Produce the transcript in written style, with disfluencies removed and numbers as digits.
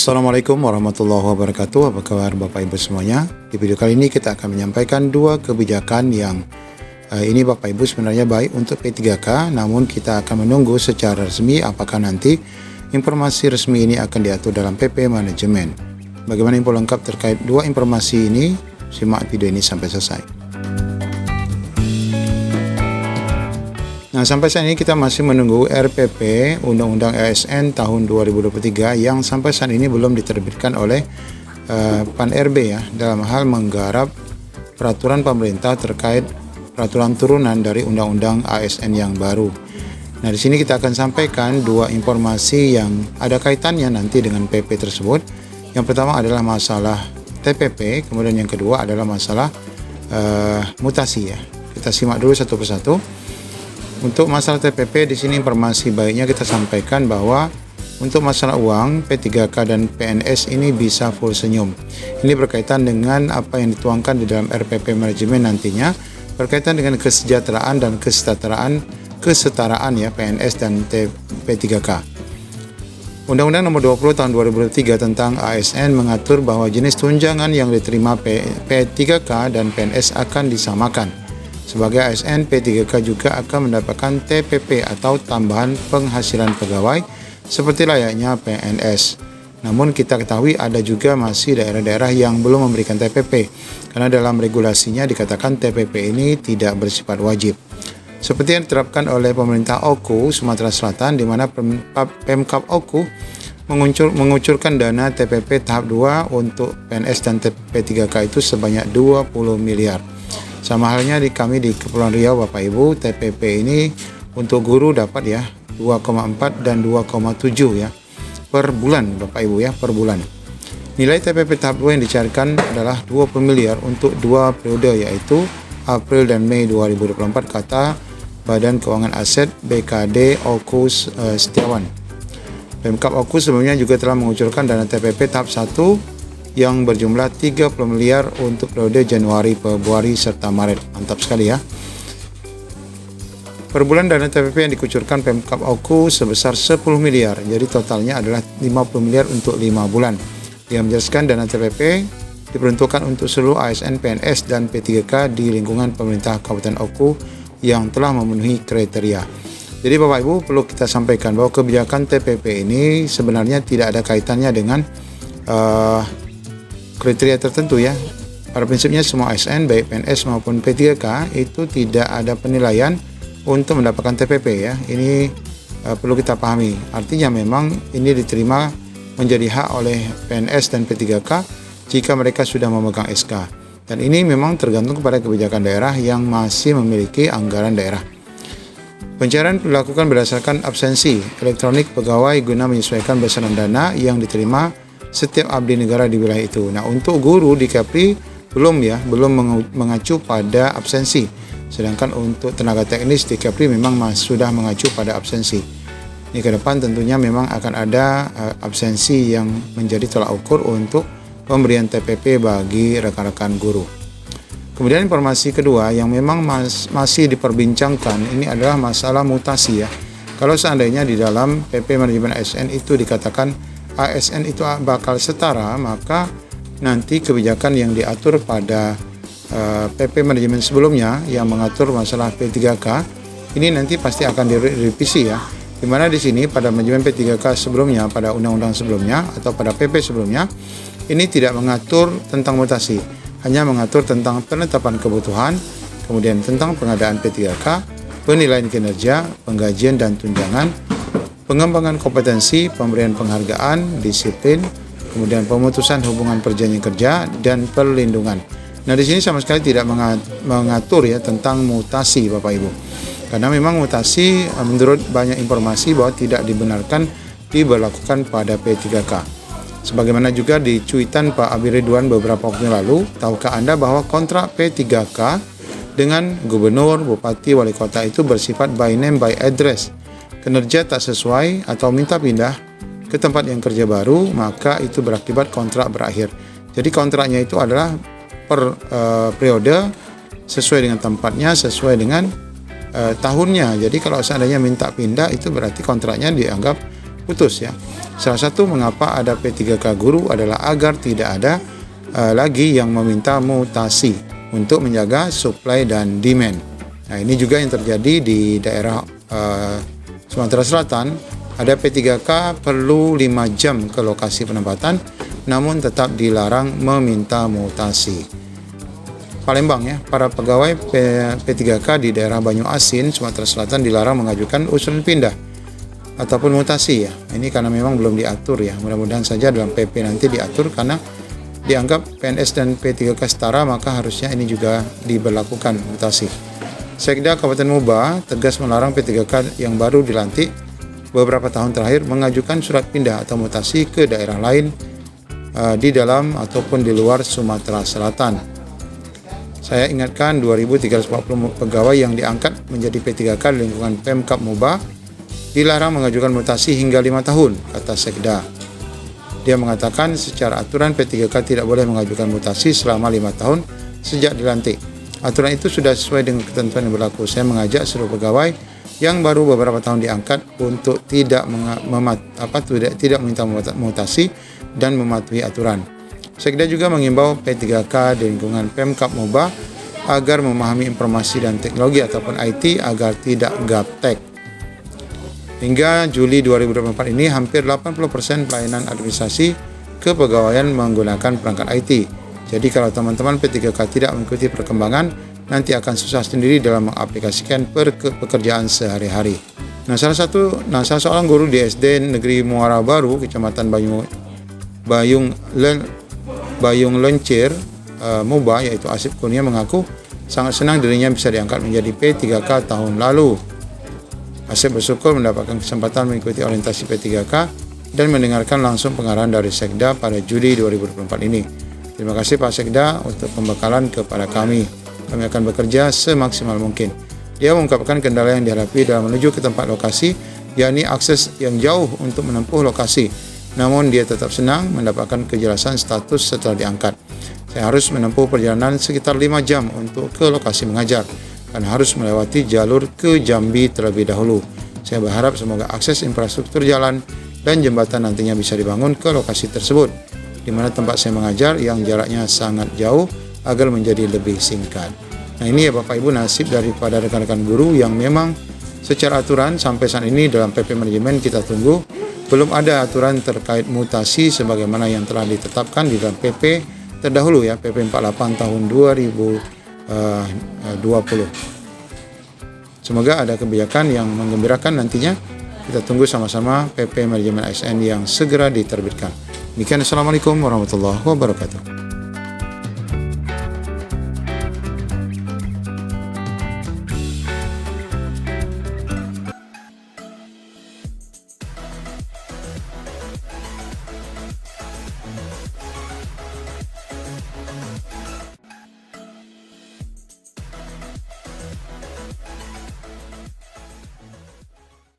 Assalamualaikum warahmatullahi wabarakatuh. Apa kabar Bapak Ibu semuanya? Di video kali ini kita akan menyampaikan dua kebijakan yang ini Bapak Ibu sebenarnya baik untuk P3K, namun kita akan menunggu secara resmi apakah nanti informasi resmi ini akan diatur dalam PP Manajemen. Bagaimana info lengkap terkait dua informasi ini? Simak video ini sampai selesai. Nah, sampai saat ini kita masih menunggu RPP Undang-Undang ASN tahun 2023 yang sampai saat ini belum diterbitkan oleh PAN-RB ya, dalam hal menggarap peraturan pemerintah terkait peraturan turunan dari Undang-Undang ASN yang baru. Nah, di sini kita akan sampaikan dua informasi yang ada kaitannya nanti dengan PP tersebut. Yang pertama adalah masalah TPP, kemudian yang kedua adalah masalah mutasi ya. Kita simak dulu satu persatu. Untuk masalah TPP di sini informasi baiknya kita sampaikan bahwa untuk masalah uang P3K dan PNS ini bisa full senyum. Ini berkaitan dengan apa yang dituangkan di dalam RPP Manajemen nantinya berkaitan dengan kesejahteraan dan kesetaraan ya PNS dan P3K. Undang-Undang Nomor 20 Tahun 2003 tentang ASN mengatur bahwa jenis tunjangan yang diterima P3K dan PNS akan disamakan. Sebagai ASN, P3K juga akan mendapatkan TPP atau tambahan penghasilan pegawai seperti layaknya PNS. Namun kita ketahui ada juga masih daerah-daerah yang belum memberikan TPP karena dalam regulasinya dikatakan TPP ini tidak bersifat wajib. Seperti yang diterapkan oleh pemerintah Oku Sumatera Selatan di mana Pemkab Oku mengucurkan dana TPP tahap 2 untuk PNS dan P3K itu sebanyak 20 miliar. Sama halnya kami di Kepulauan Riau Bapak Ibu, TPP ini untuk guru dapat ya 2,4 dan 2,7 ya per bulan Bapak Ibu ya, per bulan. Nilai TPP tahap 2 yang dicarikan adalah 20 miliar untuk 2 periode yaitu April dan Mei 2024 kata Badan Keuangan Aset BKD Oku Setiawan. Pemkab Oku sebelumnya juga telah mengucurkan dana TPP tahap 1 yang berjumlah 30 miliar untuk periode Januari, Februari, serta Maret. Mantap sekali ya. Per bulan dana TPP yang dikucurkan Pemkab Oku sebesar 10 miliar. Jadi totalnya adalah 50 miliar untuk 5 bulan. Dia menjelaskan dana TPP diperuntukkan untuk seluruh ASN, PNS, dan P3K di lingkungan pemerintah Kabupaten Oku yang telah memenuhi kriteria. Jadi Bapak Ibu perlu kita sampaikan bahwa kebijakan TPP ini sebenarnya tidak ada kaitannya dengan kriteria tertentu ya. Pada prinsipnya semua ASN baik PNS maupun P3K itu tidak ada penilaian untuk mendapatkan TPP ya. Ini perlu kita pahami. Artinya memang ini diterima menjadi hak oleh PNS dan P3K jika mereka sudah memegang SK. Dan ini memang tergantung kepada kebijakan daerah yang masih memiliki anggaran daerah. Pencairan dilakukan berdasarkan absensi elektronik pegawai guna menyesuaikan besaran dana yang diterima setiap abdi negara di wilayah itu. Nah, untuk guru di Kepri belum mengacu pada absensi. Sedangkan untuk tenaga teknis di Kepri memang sudah mengacu pada absensi. Ini ke depan tentunya memang akan ada absensi yang menjadi tolak ukur untuk pemberian TPP bagi rekan-rekan guru. Kemudian informasi kedua yang memang masih diperbincangkan ini adalah masalah mutasi ya. Kalau seandainya di dalam PP Manajemen ASN itu dikatakan ASN itu bakal setara, maka nanti kebijakan yang diatur pada PP Manajemen sebelumnya yang mengatur masalah P3K ini nanti pasti akan direvisi ya. Di mana di sini pada manajemen P3K sebelumnya, pada undang-undang sebelumnya atau pada PP sebelumnya ini tidak mengatur tentang mutasi, hanya mengatur tentang penetapan kebutuhan, kemudian tentang pengadaan P3K, penilaian kinerja, penggajian dan tunjangan, pengembangan kompetensi, pemberian penghargaan, disiplin, kemudian pemutusan hubungan perjanjian kerja dan perlindungan. Nah, di sini sama sekali tidak mengatur ya tentang mutasi Bapak Ibu. Karena memang mutasi menurut banyak informasi bahwa tidak dibenarkan diberlakukan pada P3K. Sebagaimana juga di cuitan Pak Abi Ridwan beberapa waktu lalu, tahukah Anda bahwa kontrak P3K dengan gubernur, bupati, wali kota itu bersifat by name by address. Kinerja tak sesuai atau minta pindah ke tempat yang kerja baru, maka itu berakibat kontrak berakhir. Jadi kontraknya itu adalah per periode sesuai dengan tempatnya, sesuai dengan tahunnya. Jadi kalau seandainya minta pindah itu berarti kontraknya dianggap putus ya. Salah satu mengapa ada P3K guru adalah agar tidak ada lagi yang meminta mutasi untuk menjaga supply dan demand. Nah, ini juga yang terjadi di daerah Sumatera Selatan. Ada P3K perlu 5 jam ke lokasi penempatan, namun tetap dilarang meminta mutasi. Palembang ya, para pegawai P3K di daerah Banyu Asin, Sumatera Selatan dilarang mengajukan usulan pindah ataupun mutasi ya. Ini karena memang belum diatur ya. Mudah-mudahan saja dalam PP nanti diatur, karena dianggap PNS dan P3K setara, maka harusnya ini juga diberlakukan mutasi. Sekda Kabupaten Muba tegas melarang P3K yang baru dilantik beberapa tahun terakhir mengajukan surat pindah atau mutasi ke daerah lain di dalam ataupun di luar Sumatera Selatan. Saya ingatkan 2.340 pegawai yang diangkat menjadi P3K di lingkungan Pemkab Muba dilarang mengajukan mutasi hingga 5 tahun, kata Sekda. Dia mengatakan secara aturan P3K tidak boleh mengajukan mutasi selama 5 tahun sejak dilantik. Aturan itu sudah sesuai dengan ketentuan yang berlaku. Saya mengajak seluruh pegawai yang baru beberapa tahun diangkat untuk tidak meminta mutasi dan mematuhi aturan. Sekda juga mengimbau P3K di lingkungan Pemkab Muba agar memahami informasi dan teknologi ataupun IT agar tidak gaptek. Hingga Juli 2024 ini, hampir 80% pelayanan administrasi kepegawaian menggunakan perangkat IT. Jadi kalau teman-teman P3K tidak mengikuti perkembangan, nanti akan susah sendiri dalam mengaplikasikan pekerjaan sehari-hari. Nah, salah seorang guru di SD Negeri Muara Baru, Kecamatan Bayung Lencir, Muba, yaitu Asif Kurnia, mengaku sangat senang dirinya bisa diangkat menjadi P3K tahun lalu. Asif bersyukur mendapatkan kesempatan mengikuti orientasi P3K dan mendengarkan langsung pengarahan dari Sekda pada Juli 2024 ini. Terima kasih Pak Sekda untuk pembekalan kepada kami. Kami akan bekerja semaksimal mungkin. Dia mengungkapkan kendala yang dihadapi dalam menuju ke tempat lokasi, yakni akses yang jauh untuk menempuh lokasi. Namun dia tetap senang mendapatkan kejelasan status setelah diangkat. Saya harus menempuh perjalanan sekitar 5 jam untuk ke lokasi mengajar, karena harus melewati jalur ke Jambi terlebih dahulu. Saya berharap semoga akses infrastruktur jalan dan jembatan nantinya bisa dibangun ke lokasi tersebut, di mana tempat saya mengajar yang jaraknya sangat jauh, agar menjadi lebih singkat. Nah, ini ya Bapak Ibu nasib daripada rekan-rekan guru yang memang secara aturan sampai saat ini dalam PP manajemen kita tunggu belum ada aturan terkait mutasi sebagaimana yang telah ditetapkan di dalam PP terdahulu ya, PP 48 tahun 2020. Semoga ada kebijakan yang menggembirakan nantinya. Kita tunggu sama-sama PP manajemen ASN yang segera diterbitkan. Demikian, Assalamualaikum warahmatullahi wabarakatuh.